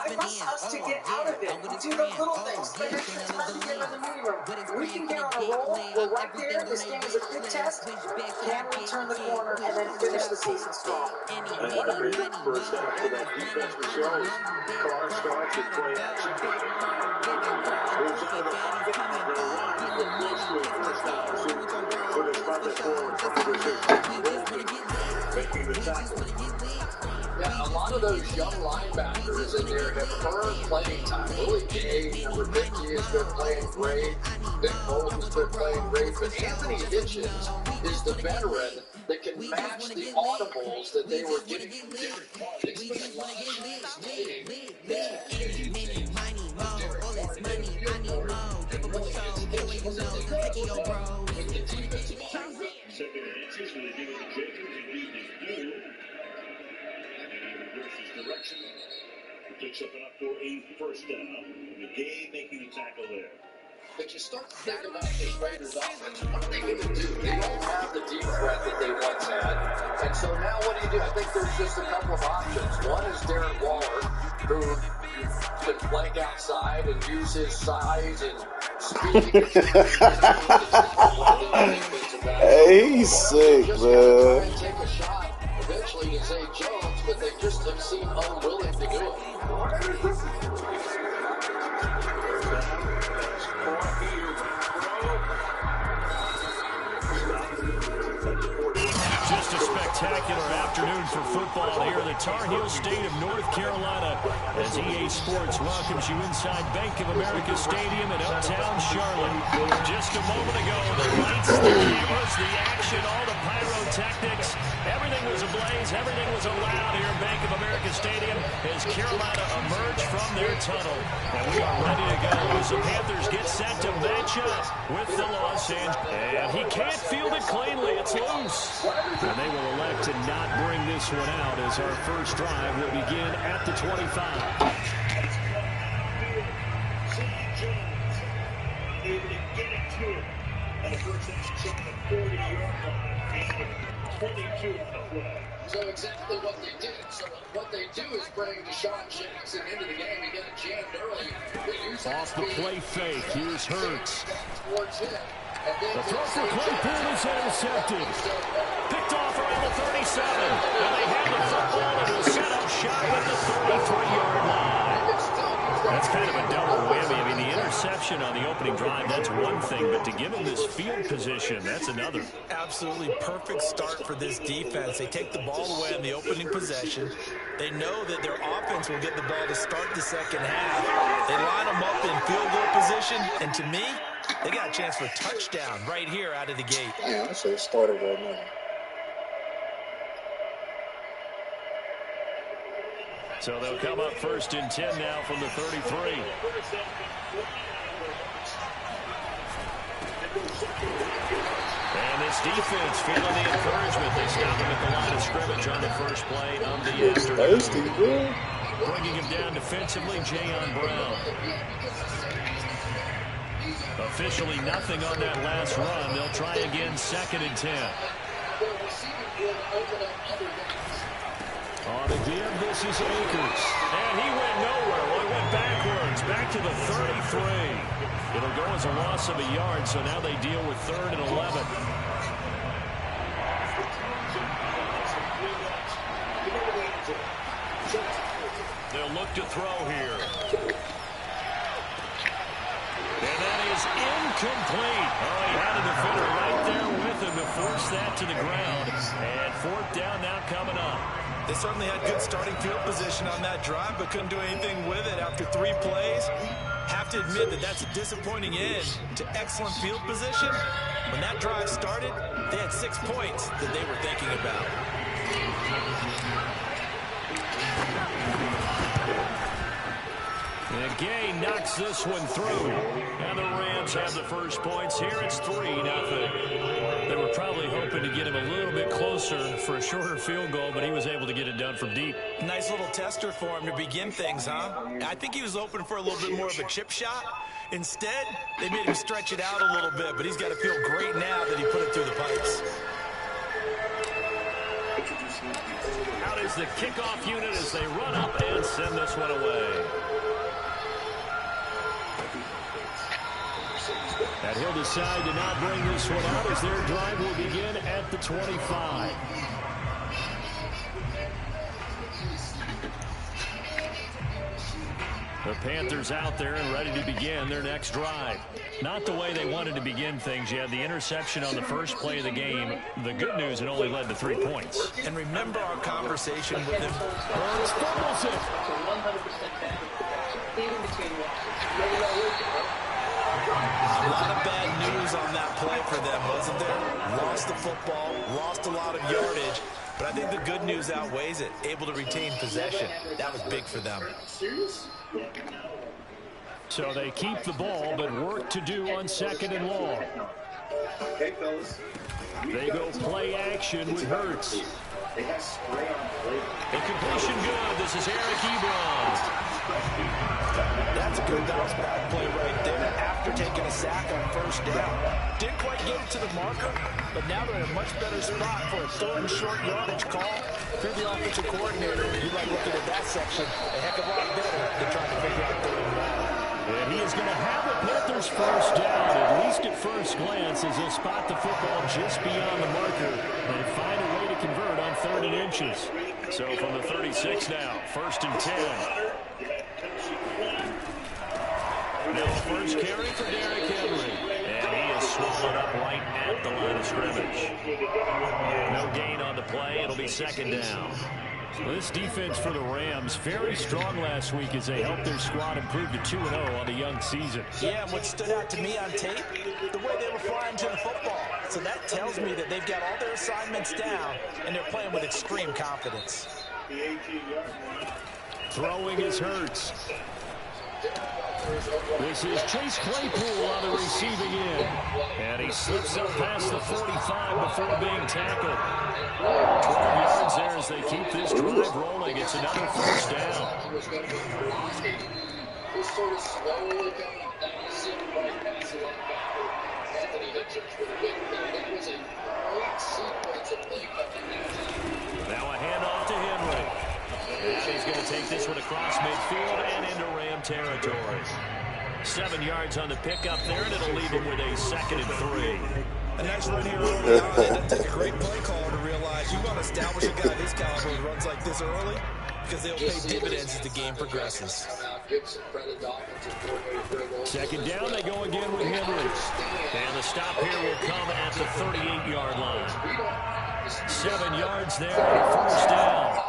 I want us to get out of it. Do the little things. Spend extra time together in the meeting room. We can get on a roll. We're right there. This game is a quick test. Can we turn the corner and then finish the season strong? And a great first half for that defense, Michelle. Carr starts with play action. Moves out of the pocket. They'll run. Get close to a first down. So with his brother forward, 5 or 6 making the tackle. Yeah, a lot of those young linebackers in there have earned playing time. Willie Gay, number 50, has been playing great. Nick Bolton's been playing great. But Anthony Hitchens is the veteran that can match the audibles that they were getting from different parts. They spent a lot of time studying that. Second and inches when they give it to Jacobs and lead the blue. Versus direction. Picks up enough for a first down. McGay making the tackle there. But you start to think about this Raiders offense. What are they going to do? They don't have the deep threat that they once had. And so now what do? I think there's just a couple of options. One is Darren Waller, who can flank outside and use his size and speed. Hey, he's sick, man. Try and take a shot eventually to Zay Jones, but they just have seemed unwilling to do it. Just a spectacular afternoon for football here in the Tar Heel state of North Carolina as EA Sports welcomes you inside Bank of America Stadium in uptown Charlotte. Just a moment ago, the lights, the cameras, the action, all the pyrotechnics, everything was ablaze, everything was allowed here in Bank of America Stadium as Carolina emerged from their tunnel. And we are ready to go as the Panthers get set to match up with the Los Angeles. And he can't field it cleanly. It's loose. And they will elect to not bring this one out as our first drive will begin at the 25. So exactly what they did. So what they do is bring Deshaun Jackson into the game. He got it jammed early. Off the play fake. Here's Hurts. Towards him. The throw for Claypool is intercepted. Picked off around the 37. And they have the football and will set up shop at the 33-yard line. That's kind of a double whammy. I mean, the interception on the opening drive, that's one thing. But to give him this field position, that's another. Absolutely perfect start for this defense. They take the ball away on the opening possession. They know that their offense will get the ball to start the second half. They line them up in field goal position. And to me, they got a chance for a touchdown right here out of the gate. Yeah, I say started right now. So they'll come up first and 10 now from the 33. And this defense feeling the encouragement. They stop him at the line of scrimmage on the first play of the afternoon. Bringing him down defensively, Jayon Brown. Officially nothing on that last run. They'll try again, second and 10. On again, this is Akers. And he went nowhere. Well, he went backwards, back to the 33. It'll go as a loss of a yard, so now they deal with 3rd and 11. They'll look to throw here. And that is incomplete. Oh, he had a defender right there with him to force that to the ground. And 4th down now coming up. They certainly had good starting field position on that drive, but couldn't do anything with it after 3 plays. Have to admit that that's a disappointing end to excellent field position. When that drive started, they had 6 points that they were thinking about. And Gay knocks this one through. And the Rams have the first points here. It's 3-0. They were probably hoping to get him a little bit closer for a shorter field goal, but he was able to get it done from deep. Nice little tester for him to begin things, huh? I think he was hoping for a little bit more of a chip shot. Instead, they made him stretch it out a little bit, but he's got to feel great now that he put it through the pipes. Out is the kickoff unit as they run up and send this one away. And he'll decide to not bring this one out as their drive will begin at the 25. The Panthers out there and ready to begin their next drive. Not the way they wanted to begin things. You had the interception on the first play of the game. The good news, it only led to 3 points. And remember our conversation with him. Burns fumbles it. A lot of bad news on that play for them, wasn't there? Lost the football, lost a lot of yardage. But I think the good news outweighs it. Able to retain possession. That was big for them. So they keep the ball, but work to do on 2nd and long. They go play action with Hurts. The completion good. This is Eric Ebron. That's a good bounce back play right there after taking a sack on first down. Didn't quite get it to the marker, but now they're in a much better spot for a 3rd and short yardage call. If you're the offensive coordinator, you like looking at that section a heck of a lot better than trying to figure out 3rd and 1. And he is going to have the Panthers first down, at least at first glance, as he'll spot the football just beyond the marker and find a way to convert on 3rd and inches. So from the 36 now, 1st and 10. Now first carry for Derrick Henry. And he is swallowed up right at the line of scrimmage. No gain on the play. It'll be 2nd down. This defense for the Rams, very strong last week as they helped their squad improve to 2-0 on the young season. Yeah, and what stood out to me on tape, the way they were flying to the football. So that tells me that they've got all their assignments down, and they're playing with extreme confidence. Throwing is Hurts. This is Chase Claypool on the receiving end. And he slips up past the 45 before being tackled. 12 yards there as they keep this drive rolling. It's another 1st down. Now a handoff to Henry. And he's going to take this one across midfield and into Ram territory. 7 yards on the pickup there, and it'll leave him with a 2nd and 3. A nice run here early on. It doesn't take a great play caller to realize you want to establish a guy this caliber who runs like this early because they'll pay dividends as the game progresses. 2nd down, they go again with Henry. And the stop here will come at the 38-yard line. 7 yards there, 1st down.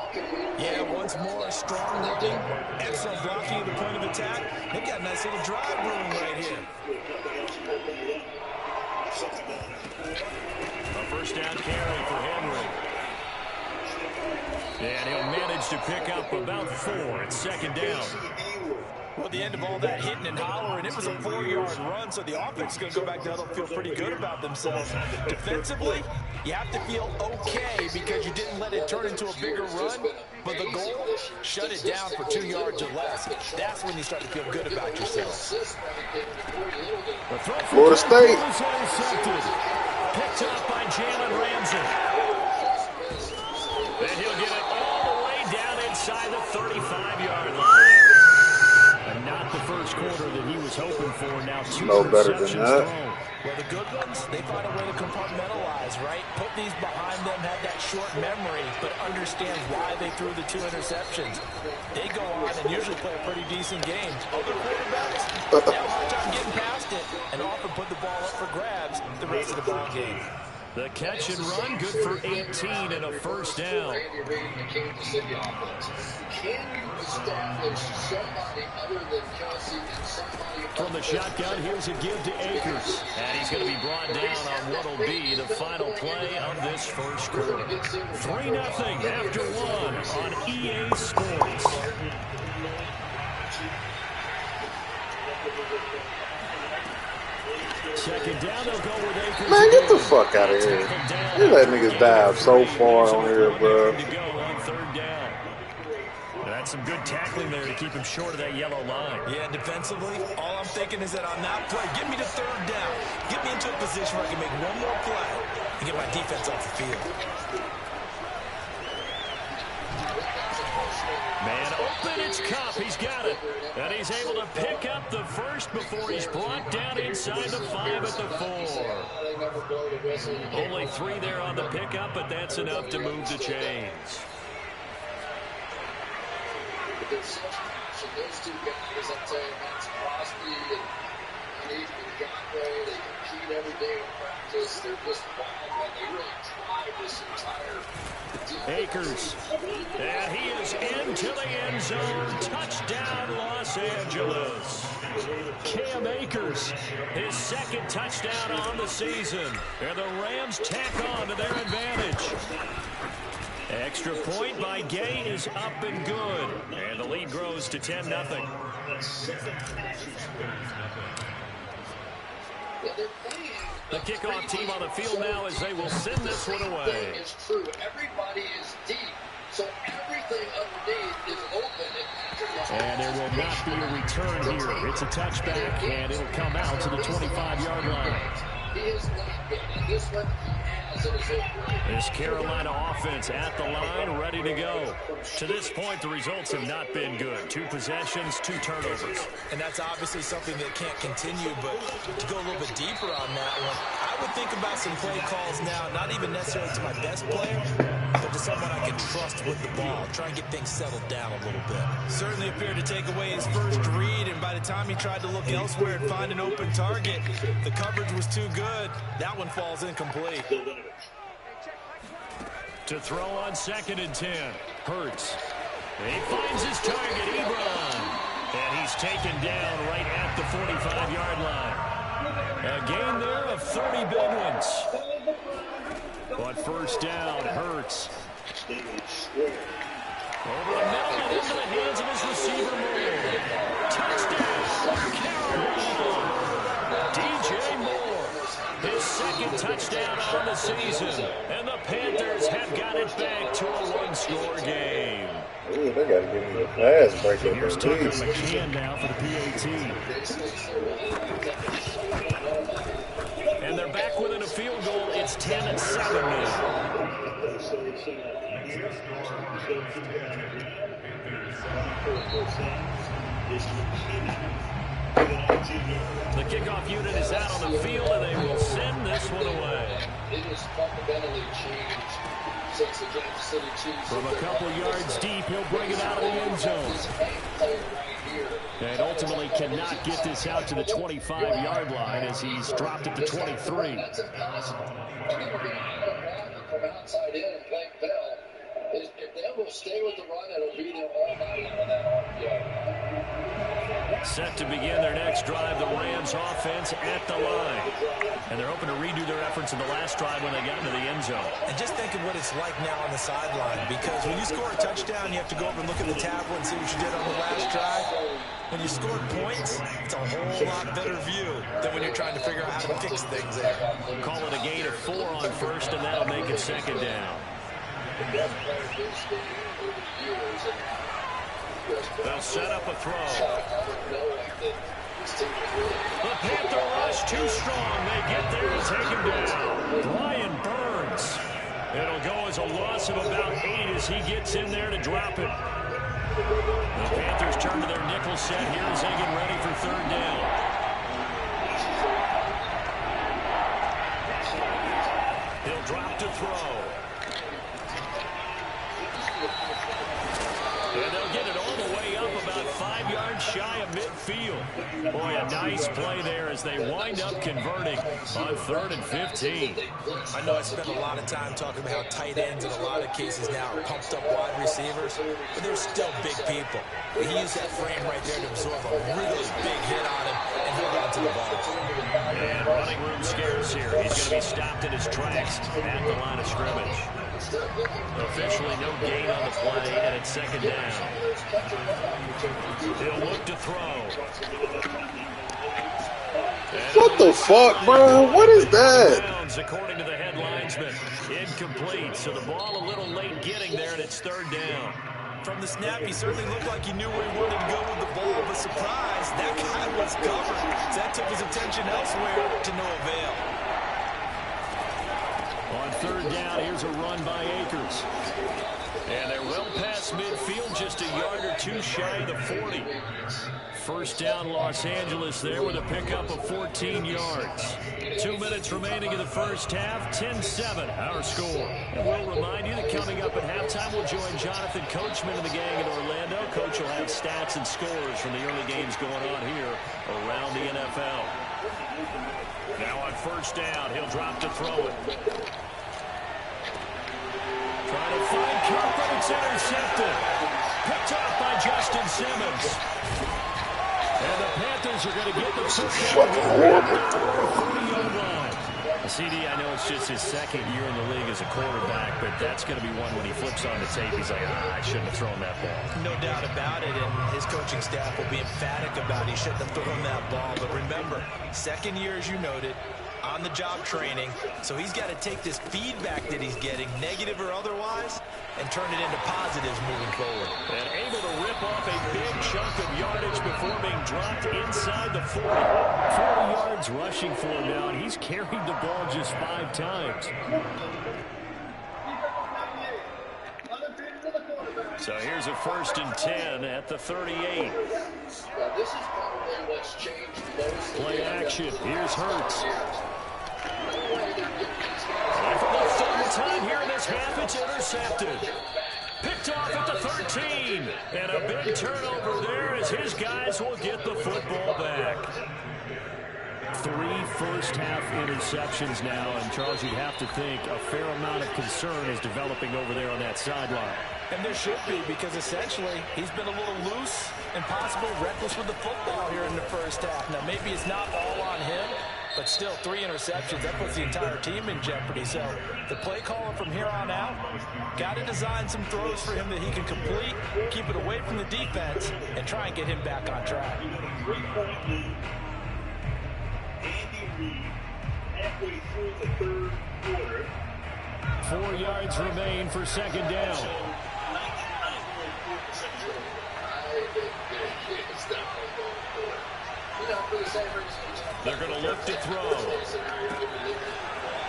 Yeah, once more, strong running, excellent blocking at the point of attack. They've got a nice little drive room right here. A 1st down carry for Henry. And he'll manage to pick up about 4 at 2nd down. Well, at the end of all that hitting and hollering, it was a 4-yard run, so the offense is going to go back down and feel pretty good about themselves. Defensively, you have to feel okay because you didn't let it turn into a bigger run, but the goal, shut it down for 2 yards or less. That's when you start to feel good about yourself. Florida State. Picked up by Jalen Ramsey. And he'll get it all the way down inside the 35-yard line. And not the first quarter that he was hoping for. Now 2 interceptions thrown. Well, the good ones, they find a way to compartmentalize, right? Put these behind them, have that short memory, but understand why they threw the 2 interceptions. They go on and usually play a pretty decent game. Other quarterbacks, they have a hard time getting past it and often put the ball up for grabs the rest of the ball game. The catch and run, good for 18 and a 1st down. From the shotgun, here's a give to Akers. And he's going to be brought down on what will be the final play of this first quarter. 3-0 after 1 on EA Sports. Second down, they'll go with Akers. Man, get the fuck out of here. You let niggas dive so far on here, bro. To go on 3rd down. That's some good tackling there to keep him short of that yellow line. Yeah, defensively, all I'm thinking is that on that play, get me to 3rd down. Get me into a position where I can make one more play and get my defense off the field. Man open, it's Cup. He's got it. And he's able to pick up the first before he's brought down inside the 5 at Only 3 there on the pickup, but that's enough to move the chains. There's such passion. Those two guys, I'll tell you, Max Crosby and Ethan Godway, they compete every day in practice. They're just wild, man. They really drive this entire Akers, and he is into the end zone. Touchdown, Los Angeles. Cam Akers, his second touchdown on the season. And the Rams tack on to their advantage. Extra point by Gay is up and good. And the lead grows to 10-0. The kickoff team on the field now as they will send this one away. It's true. Everybody is deep, so everything underneath is open. And there will not be a return here. It's a touchback, and it'll come out to the 25-yard line. He is not getting this one. He has. This Carolina offense at the line, ready to go. To this point, the results have not been good. 2 possessions, 2 turnovers. And that's obviously something that can't continue, but to go a little bit deeper on that one, I would think about some play calls now, not even necessarily to my best player, but to someone I can trust with the ball. Try and get things settled down a little bit. Certainly appeared to take away his first read, and by the time he tried to look elsewhere and find an open target, the coverage was too good. That one falls incomplete. To throw on 2nd and 10. Hurts. He finds his target, Ebron. And he's taken down right at the 45-yard line. A gain there of 30 big ones. But first down, Hurts. Over the middle and into the hands of his receiver, Moore. Touchdown, Carolina. DJ Moore. His second touchdown on the season. And the Panthers have got it back to a 1-score game. Ooh, they got to give me a pass break. Here's Tucker McCann now for the PAT. And they're back within a field goal. It's 10-7 now. The kickoff unit is out on the field, and they will send this one away. It has fundamentally changed since the Kansas City Chiefs. From a couple yards deep, he'll bring it out of the end zone. And ultimately cannot get this out to the 25-yard line as he's dropped it to 23. That's impossible. I mean, we're going to have a run from outside in and play Bell. If they will stay with the run, it'll be there all night on that RPO. Set to begin their next drive, the Rams offense at the line. And they're hoping to redo their efforts in the last drive when they got into the end zone. And just think of what it's like now on the sideline, because when you score a touchdown, you have to go over and look at the tablet and see what you did on the last drive. When you scored points, it's a whole lot better view than when you're trying to figure out how to fix things there. Call it a gain of 4 on first, and that'll make it 2nd down. They'll set up a throw. The Panther rush too strong. They get there and take him down. Brian Burns. It'll go as a loss of about 8 as he gets in there to drop it. The Panthers turn to their nickel set here as they get ready for 3rd down. He'll drop to throw. And they'll get it all the way up about 5 yards shy of midfield. Boy, a nice play there as they wind up converting on 3rd and 15. I know I spent a lot of time talking about how tight ends in a lot of cases now are pumped up wide receivers, but they're still big people. He used that frame right there to absorb a really big hit on him and hold on to the ball. And running room scarce here. He's going to be stopped in his tracks at the line of scrimmage. Officially no gain on the play, and it's 2nd down. He'll look to throw. What the fuck, bro? What is that? According to the head linesman, incomplete. So the ball a little late getting there, and it's 3rd down. From the snap, he certainly looked like he knew where he wanted to go with the ball, but surprise, that guy was covered. So that took his attention elsewhere to no avail. On 3rd down, here's a run by Akers. And they're well past midfield, just a yard or 2 shy of the 40. First down, Los Angeles there with a pickup of 14 yards. 2 minutes remaining in the first half, 10-7 our score. And we'll remind you that coming up at halftime, we'll join Jonathan Coachman and the gang in Orlando. Coach will have stats and scores from the early games going on here around the NFL. Now on first down, he'll drop to throw it. Trying to find Cup, but it's intercepted. Picked off by Justin Simmons. And the Panthers are going to get the football at the 40-yard line. CD, I know it's just his second year in the league as a quarterback, but that's going to be one when he flips on the tape, he's like, I shouldn't have thrown that ball. No doubt about it, and his coaching staff will be emphatic about he shouldn't have thrown that ball. But remember, second year, as you noted, on-the-job training, so he's got to take this feedback that he's getting, negative or otherwise, and turn it into positives moving forward. And able to rip off a big chunk of yardage before being dropped inside the 40. 40 yards rushing for him now, and he's carried the ball just 5 times. So here's a 1st and 10 at the 38. This is probably what's changed most. Play action. Here's Hurts. And for the 3rd time here in this half, it's intercepted. Picked off at the 13. And a big turnover there as his guys will get the football back. 3 first-half interceptions now, and Charles, you'd have to think a fair amount of concern is developing over there on that sideline. And there should be, because essentially he's been a little loose and possibly reckless with the football here in the first half. Now, maybe it's not all on him, but still 3 interceptions. That puts the entire team in jeopardy. So the play caller from here on out got to design some throws for him that he can complete, keep it away from the defense, and try and get him back on track. Halfway through the 3rd quarter. 4 yards remain for 2nd down. They're going to look to throw.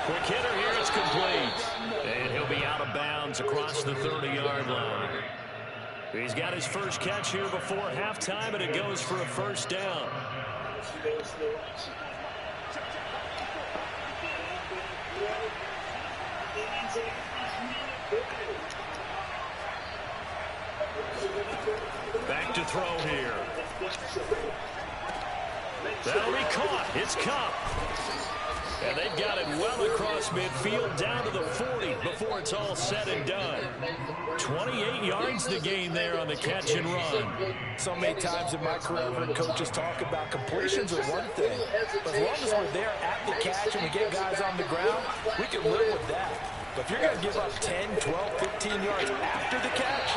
Quick hitter here, it's complete. And he'll be out of bounds across the 30-yard line. He's got his first catch here before halftime, and it goes for a 1st down. Back to throw here. That'll be caught. It's Cup. And they've got it well across midfield down to the 40 before it's all said and done. 28 yards the gain there on the catch and run. So many times in my career, I've heard coaches talk about completions are one thing. But as long as we're there at the catch and we get guys on the ground, we can live with that. But if you're going to give up 10, 12, 15 yards after the catch,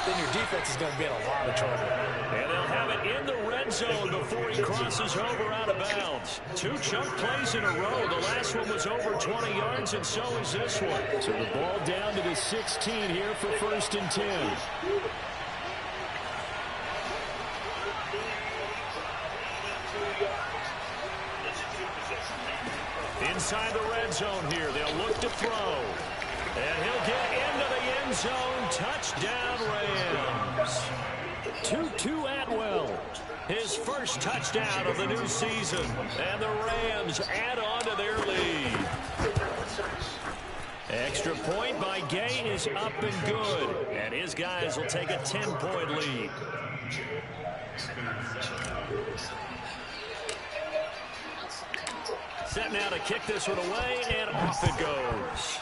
then your defense is going to be in a lot of trouble. And they'll have it in the red zone before he crosses over out of bounds. 2 chunk plays in a row. The last one was over 20 yards, and so is this one. So the ball down to the 16 here for 1st and 10. Inside the red zone here, they'll look to throw. And he'll get into the end zone. Touchdown, Rams. Tutu Atwell, his first touchdown of the new season. And the Rams add on to their lead. Extra point by Gay is up and good. And his guys will take a 10-point lead. Set now to kick this one away, and off it goes.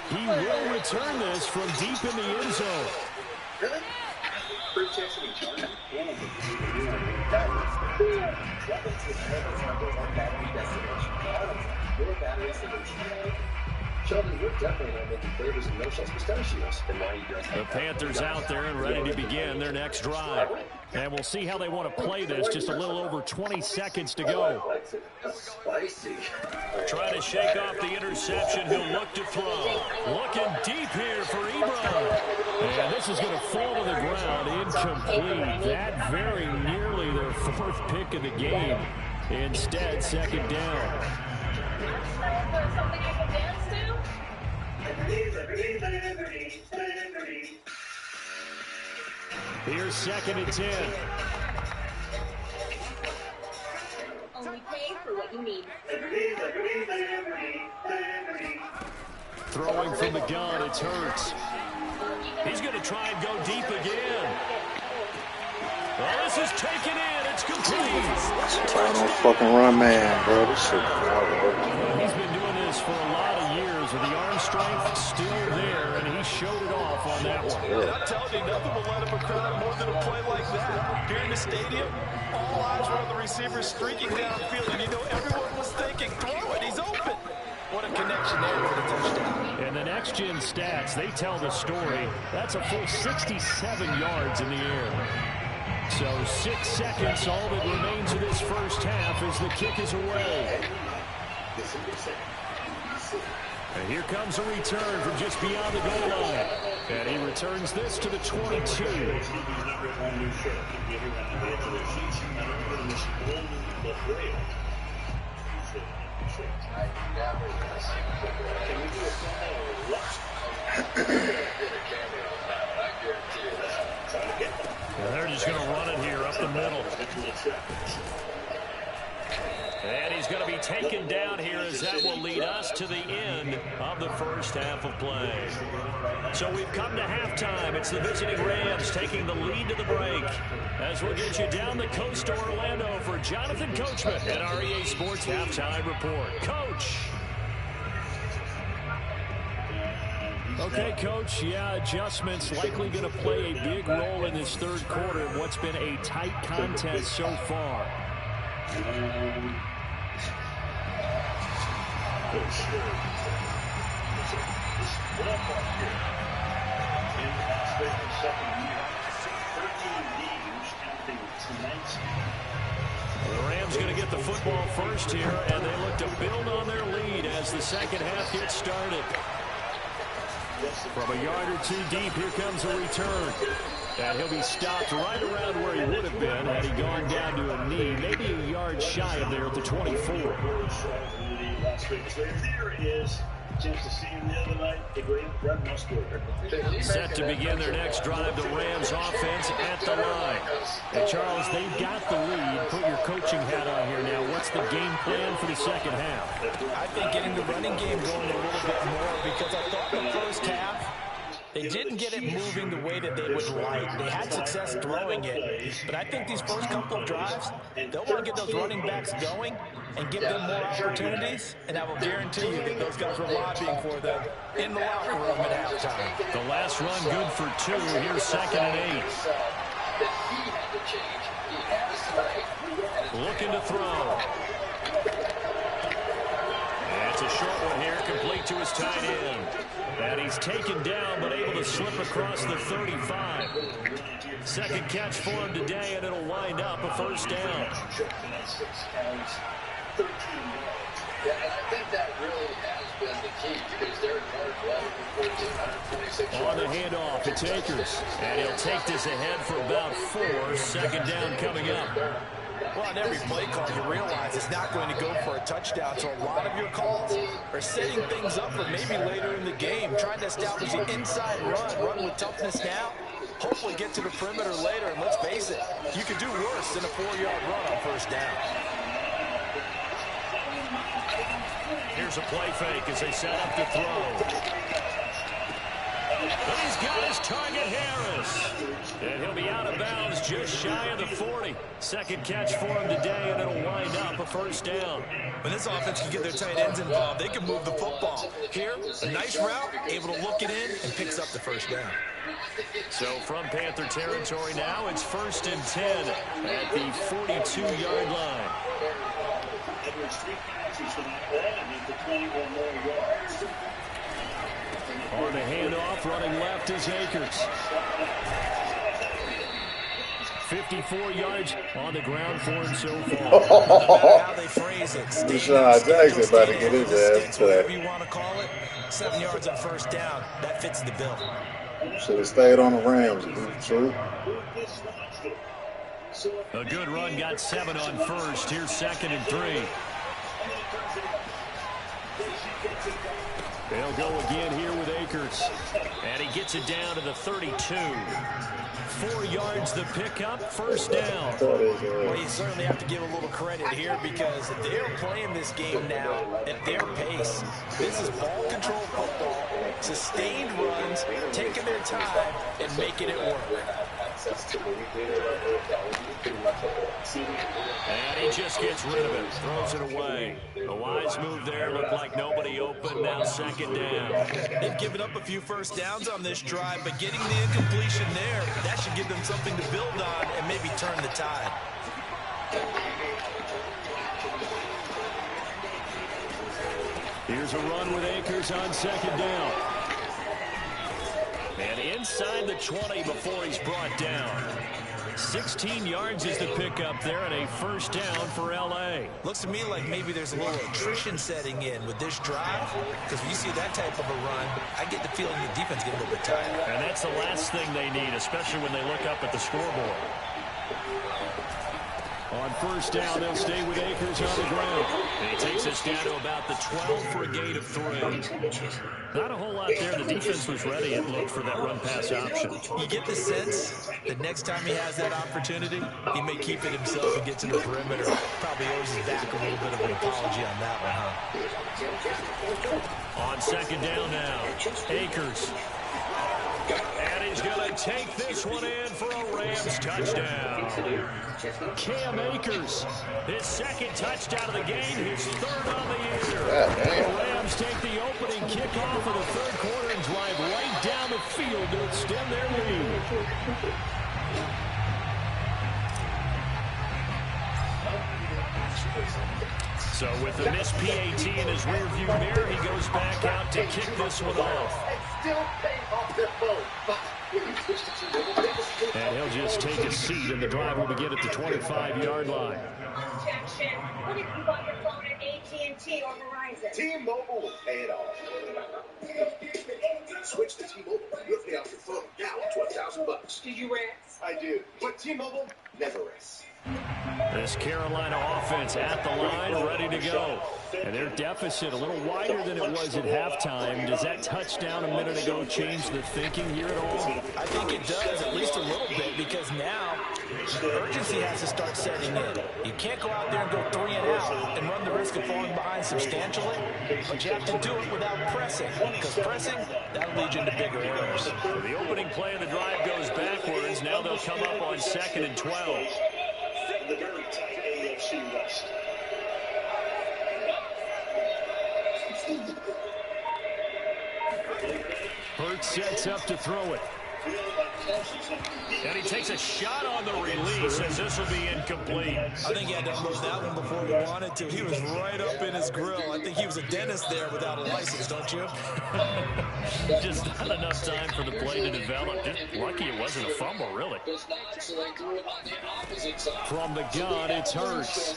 He will return this from deep in the end zone. The Panthers out there and ready to begin their next drive. And we'll see how they want to play this. Just a little over 20 seconds to go. Trying to shake off the interception. He'll look to throw. Looking deep here for Ebron. And this is going to fall to the ground. Incomplete. That very nearly their 4th pick of the game. Instead, 2nd down. Something you can dance to? Here's 2nd and 10. Only pay for what you need. Throwing from the gun, it's Hurts. He's going to try and go deep again. Well, this is taken in. It's complete. Trying to fucking run, man, bro. This shit. He's been doing this for a lot of years with the arm strength still there, and he showed it off on that one. And I'm telling you, nothing will let him crowd more than a play like that. Here in the stadium, all eyes were on the receiver streaking downfield, and you know everyone was thinking, throw it, he's open. What a connection there for the touchdown. And the next-gen stats, they tell the story. That's a full 67 yards in the air. So 6 seconds, all that remains of this first half as the kick is away. And here comes a return from just beyond the goal line. And he returns this to the 22. And they're just going to run it here up the middle. And he's going to be taken down here as that will lead us to the end of the first half of play. So we've come to halftime. It's the visiting Rams taking the lead to the break. As we'll get you down the coast to Orlando for Jonathan Coachman at our EA Sports Halftime Report. Coach. Okay, Coach, yeah, adjustments likely going to play a big role in this third quarter of what's been a tight contest so far. The Rams going to get the football first here, and they look to build on their lead as the second half gets started. From a yard or two deep, here comes a return. And he'll be stopped right around where he would have been had he gone down to a knee, maybe a yard shy of there at the 24. There he is. Chance to see him the other night, the great Brett Musburger. Set to begin their next drive, the Rams offense at the line. And Charles, they've got the lead. Put your coaching hat on here now. What's the game plan for the second half? I think getting the running game going a little bit more, because I thought the first half, they didn't get it moving the way that they would like. They had success throwing it. But I think these first couple of drives, they'll want to get those running backs going and give them more opportunities. And I will guarantee you that those guys were lobbying for them in the locker room at halftime. The last run good for 2. Here's 2nd and 8. Looking to throw. It's a short one here, complete to his tight end. And he's taken down, but able to slip across the 35. Second catch for him today, and it'll wind up a first down. Yeah, and I think that really has been the key, because they're on the handoff, it's Akers. And he'll take this ahead for about 4. Second down coming up. Well, on every play call, you realize it's not going to go for a touchdown. So a lot of your calls are setting things up for maybe later in the game, trying to establish an inside run with toughness now, hopefully get to the perimeter later. And let's face it, you could do worse than a 4-yard run on first down. Here's a play fake as they set up to throw. These guys target Harris. And he'll be out of bounds just shy of the 40. Second catch for him today, and it'll wind up a first down. When this offense can get their tight ends involved, they can move the football. Here, a nice route, able to look it in, and picks up the first down. So from Panther territory now, it's 1st and 10 at the 42-yard line. On the handoff, running left is Akers. 54 yards on the ground for him so far. No matter how they phrase it, Deshaun Jackson about to get his ass whatever you want to call it, 7 yards on first down, that fits the bill. Should have stayed on the Rams, true. A good run, got 7 on first. Here's 2nd and 3. They'll go again here with Akers. And he gets it down to the 32. 4 yards the pickup, first down. Well, you certainly have to give a little credit here because they're playing this game now at their pace. This is ball control football, sustained runs, taking their time, and making it work. And he just gets rid of it, throws it away. A wise move there, looked like nobody open, now second down. They've given up a few first downs on this drive, but getting the incompletion there, that should give them something to build on and maybe turn the tide. Here's a run with Akers on second down. And inside the 20 before he's brought down. 16 yards is the pickup there and a first down for L.A. Looks to me like maybe there's a little attrition setting in with this drive because when you see that type of a run, I get the feeling the defense gets a little bit tired. And that's the last thing they need, especially when they look up at the scoreboard. On first down, they'll stay with Akers on the ground. And he takes us down to about the 12 for a gain of 3. Not a whole lot there. The defense was ready, it looked, for that run-pass option. You get the sense that next time he has that opportunity, he may keep it himself and get to the perimeter. Probably owes his back a little bit of an apology on that one, huh? On second down now, Akers. And he's going to take this one in for a Rams touchdown. Cam Akers, his second touchdown of the game, his third on the year. The Rams take the opening kickoff of the third quarter and drive right down the field to extend their lead. So with the missed PAT in his rearview mirror, he goes back out to kick this one off. And he'll just take a seat, and the drive will begin at the 25-yard line. What if you bought your phone at AT&T or Verizon? T-Mobile will pay it all. Switch to T-Mobile and you'll pay off your phone now up to $1,000. Did you rest? I do, but T-Mobile never rests. This Carolina offense at the line, ready to go. And their deficit a little wider than it was at halftime. Does that touchdown a minute ago change the thinking here at all? I think it does, at least a little bit, because now urgency has to start setting in. You can't go out there and go 3 and out and run the risk of falling behind substantially, but you have to do it without pressing, because pressing, that'll lead you into bigger errors. So the opening play of the drive goes backwards. Now they'll come up on 2nd and 12. The very tight AFC West. Hurts sets up to throw it. And he takes a shot on the release as this will be incomplete. I think he had to unload that one before he wanted to. He was right up in his grill. I think he was a dentist there without a license, don't you? Just not enough time for the play to develop. Just lucky it wasn't a fumble, really. From the gun, it's Hurts.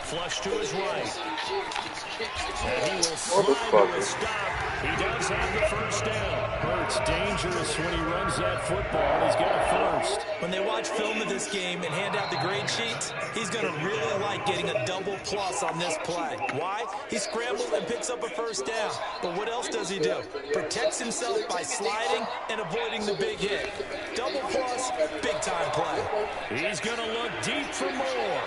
Flush to his right. And he will slide to a stop. He does have the first down. Hurts dangerous when he runs that football. He's got a first. When they watch film of this game and hand out the grade sheets, he's going to really like getting a double plus on this play. Why? He scrambles and picks up a first down. But what else does he do? Protects himself by sliding and avoiding the big hit. Double plus, big time play. He's going to look deep for more.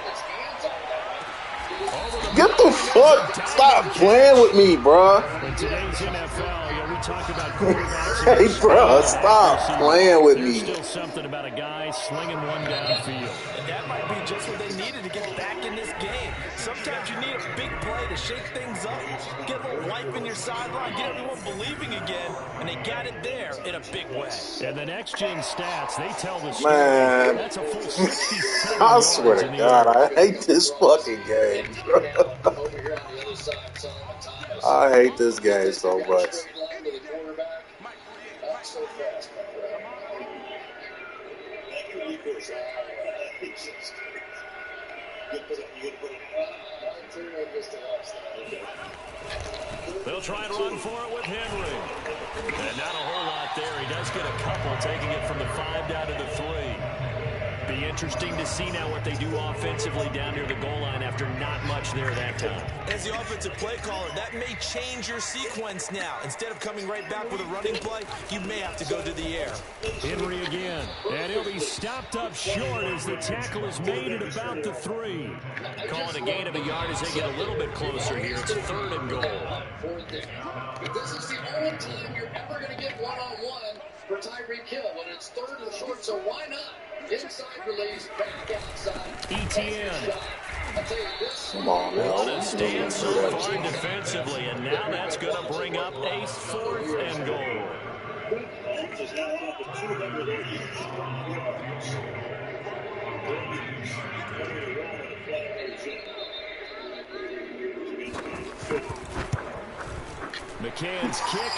Get the fuck! Stop playing with me, bro. In today's NFL, we talk about quarterbacks. Hey, bro, stop playing with me. There's still something about a guy slinging one downfield. And that might be just what they needed to get back in this game. Sometimes you need a big play to shake things up, get a little life in your sideline, get everyone believing again, and they got it there in a big way. And the next-gen stats, they tell the story. Man, that's a full 67 I swear to God, I hate this fucking game. I hate this game so much. They'll try and run for it with Henry. And not a whole lot there. He does get a couple, taking it from the 5 down to the 3. Be interesting to see now what they do offensively down near the goal line after not much there that time. As the offensive play caller, that may change your sequence now. Instead of coming right back with a running play, you may have to go to the air. Henry again, and he'll be stopped up short as the tackle is made at about the 3. Calling a gain of a yard as they get a little bit closer here. It's 3rd and goal. This is the only time you're ever going to get one-on-one for Tyreek Hill when it's 3rd and short, so why not? Inside release, back outside. ETN. Come on, now. What a stand so far defensively, and now that's going to bring up a 4th and goal. McCann's kick.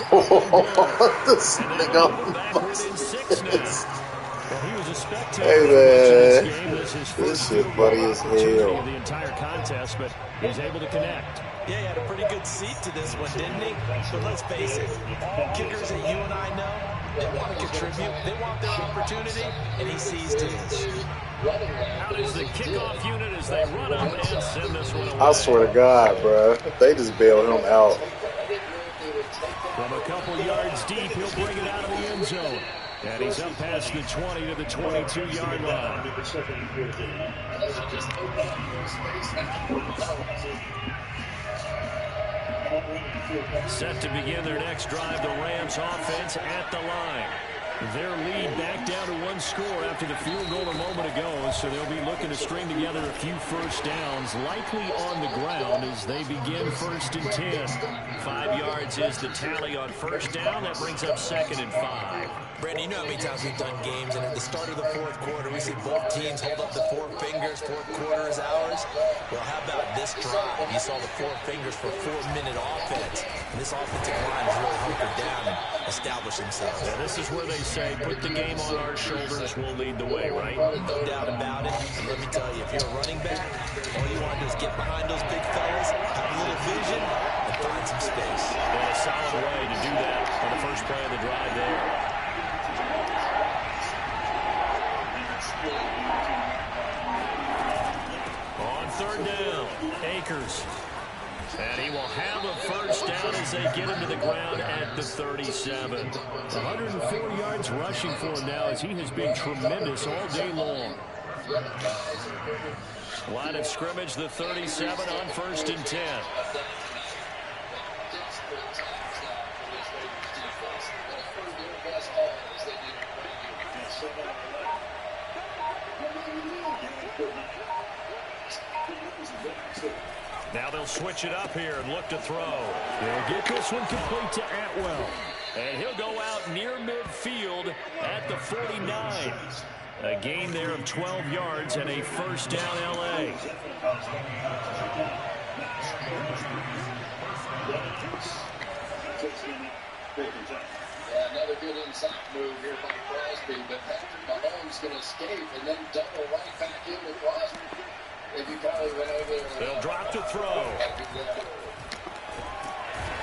This nigga. Backward in 6 now. Well, he was a spectator. Hey, man. This shit funny as hell. The entire contest, but he was able to connect. Yeah, he had a pretty good seat to this one, didn't he? But let's face it, all kickers that you and I know, they want to contribute. They want their opportunity, and he seized his. Out is the kickoff unit as they run up and send this one away. I swear to God, bro. They just bailed him out. From a couple yards deep, he'll bring it out of the end zone. And he's up past the 20 to the 22-yard line. Set to begin their next drive, the Rams offense at the line. Their lead back down to 1 score after the field goal a moment ago, so they'll be looking to string together a few first downs, likely on the ground as they begin 1st and 10. 5 yards is the tally on first down. That brings up 2nd and 5. Brandon, you know how many times we've done games, and at the start of the 4th quarter, we see both teams hold up the 4 fingers, 4th quarter is ours. Well, how about this drive? You saw the 4 fingers for 4-minute offense, and this offensive line has really hunkered down and established themselves. Yeah, this is where they say, put the game on our shoulders, we'll lead the way, right? No doubt about it. And let me tell you, if you're a running back, all you want to do is get behind those big fellas, have a little vision, and find some space. And a solid way to do that on the first play of the drive there. On 3rd down, Akers. And he will have a first down as they get him to the ground at the 37. 104 yards rushing for him now as he has been tremendous all day long. Line of scrimmage, the 37 on 1st and 10. Now they'll switch it up here and look to throw. They'll get this one complete to Atwell. And he'll go out near midfield at the 49. A gain there of 12 yards and a first down L.A. Yeah, another good inside move here by Crosby, but Patrick Mahomes going to escape and then double right back in with Crosby. If you probably went over there. They'll drop to throw.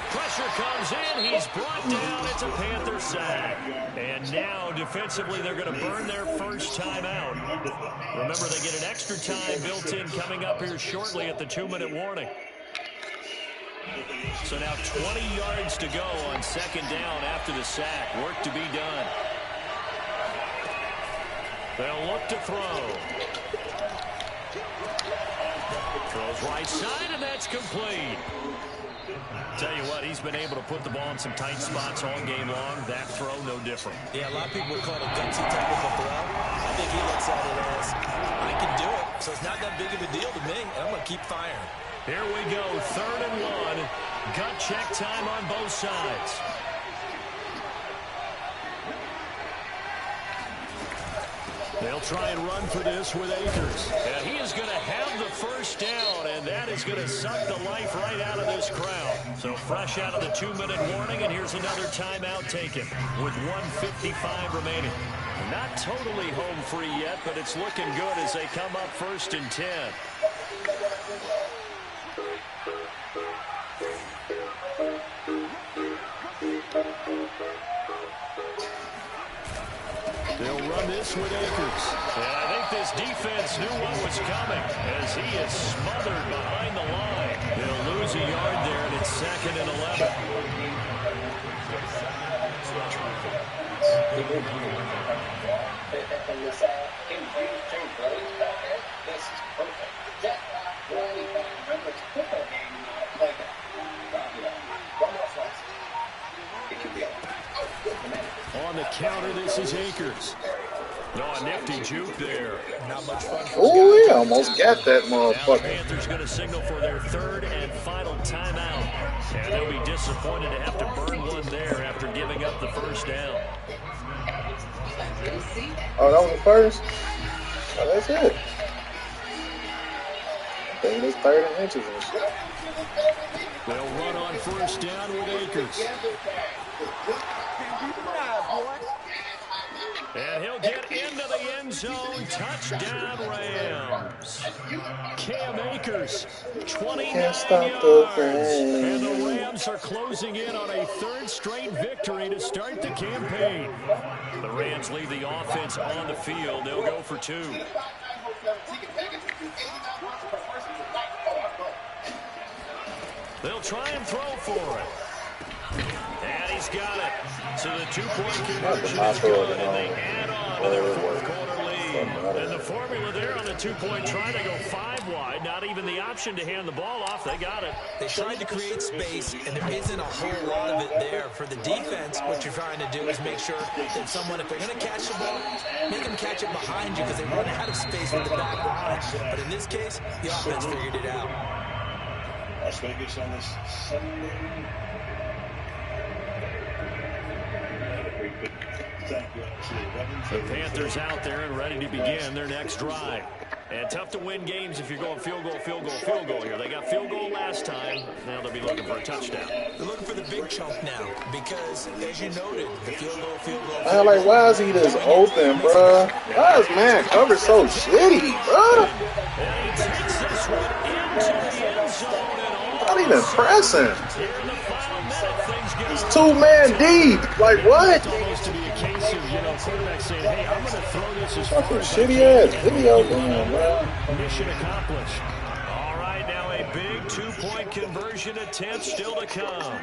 Pressure comes in. He's brought down. It's a Panther sack. And now, defensively, they're going to burn their first time out. Remember, they get an extra time built in coming up here shortly at the 2-minute warning. So now 20 yards to go on 2nd down after the sack. Work to be done. They'll look to throw. Throws right side, and that's complete. Tell you what, he's been able to put the ball in some tight spots all game long. That throw, no different. Yeah, a lot of people call it a gutsy type of a throw. I think he looks at it as, I can do it, so it's not that big of a deal to me, and I'm going to keep firing. Here we go, 3rd and 1. Gut check time on both sides. They'll try and run for this with Akers. And he is going to have the first down, and that is going to suck the life right out of this crowd. So fresh out of the 2-minute warning, and here's another timeout taken with 1:55 remaining. Not totally home free yet, but it's looking good as they come up 1st and 10. They'll run this with Akers. And I think this defense knew what was coming as he is smothered behind the line. They'll lose a yard there, and it's 2nd and 11. On the counter, this is Akers. Oh, a nifty juke there. Not much fun. Oh, he almost got that Now the motherfucker. Panthers going to signal for their 3rd and final timeout. And they'll be disappointed to have to burn one there after giving up the first down. Oh, that was the first? Oh, that's it. I think it's 3rd and inches and shit. They'll run on first down with Akers. And he'll get into the end zone. Touchdown, Rams. Cam Akers, 29 Can't stop yards. the rain. And the Rams are closing in on a 3rd straight victory to start the campaign. The Rams leave the offense on the field. They'll go for 2. They'll try and throw for it. And he's got it. So the 2-point conversion is good, and they add on to their 4th quarter lead. And the formula there on the 2-point try to go 5 wide. Not even the option to hand the ball off. They got it. They tried to create space, and there isn't a whole lot of it there. For the defense, what you're trying to do is make sure that someone, if they're going to catch the ball, make them catch it behind you because they run out of space with the back line. But in this case, the offense figured it out. Las Vegas on this Sunday. The Panthers out there and ready to begin their next drive. And tough to win games if you're going field goal, field goal, field goal here. They got field goal last time. Now they'll be looking for a touchdown. They're looking for the big chunk now because, as you noted, the field goal, Man, like, why is he this open, bruh? Why is man covered so shitty, bruh? And he takes this one into the end zone and all. Not even pressing. Here in the final minute, things get It's 2-man deep. Like, what? It's almost to be a case of, quarterback saying, hey, I'm going to throw this as far Fucking as shitty ass video game, bruh. mission accomplished. All right, now a big 2-point conversion attempt still to come.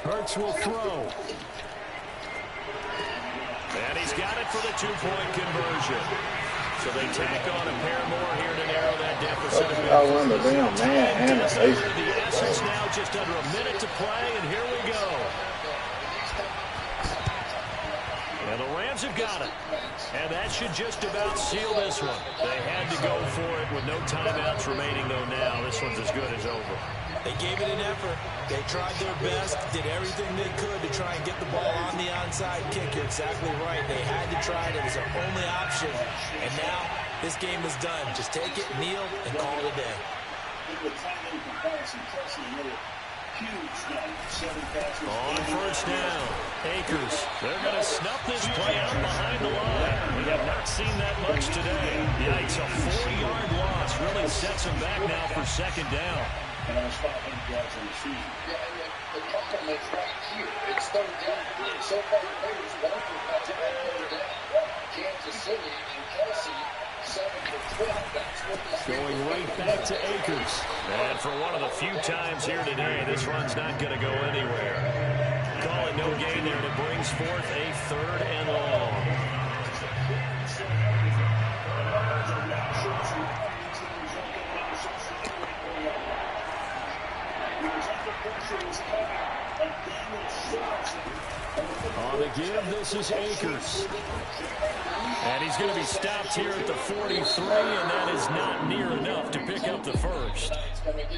Hurts will throw. And he's got it for the 2-point conversion. So they tack on a pair more here to narrow that deficit. I run the damn man and the safety. The Essence now just under a minute to play, and here we go. And the Rams have got it. And that should just about seal this one. They had to go for it with no timeouts remaining, though, now. This one's as good as over. They gave it an effort. They tried their best, did everything they could to try and get the ball on the onside kick. You're exactly right. They had to try it. It was their only option. And now this game is done. Just take it, kneel, and call it a day. On first down, Akers. They're going to snuff this play out behind the line. We have not seen that much today. Yikes, a 4-yard loss really sets them back now for 2nd down. And almost 500 yards on the season. Yeah, and the problem is right here. It's 3rd down. So far, the Raiders won for touchdown 3rd down. Kansas City and Kelsey 7 for 12. That's what this Going right back to Akers. And for one of the few times here today, this run's not going to go anywhere. Call it no gain there, and it brings forth a 3rd and long. On the give, this is Akers. And he's going to be stopped here at the 43, and that is not near enough to pick up the first.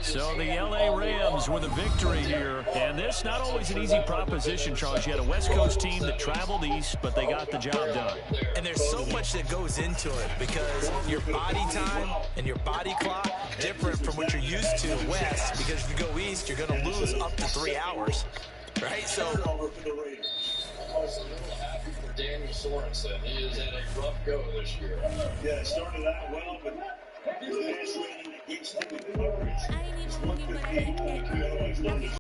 So the L.A. Rams with a victory here. And this not always an easy proposition, Charles. You had a West Coast team that traveled east, but they got the job done. And there's so much that goes into it because your body time and your body clock different from what you're used to west, because if you go east, you're going to lose up to 3 hours. Right? So Daniel Sorensen. He has had a rough go this year. Yeah, it started out well, but the pass rating against him in coverage is 158.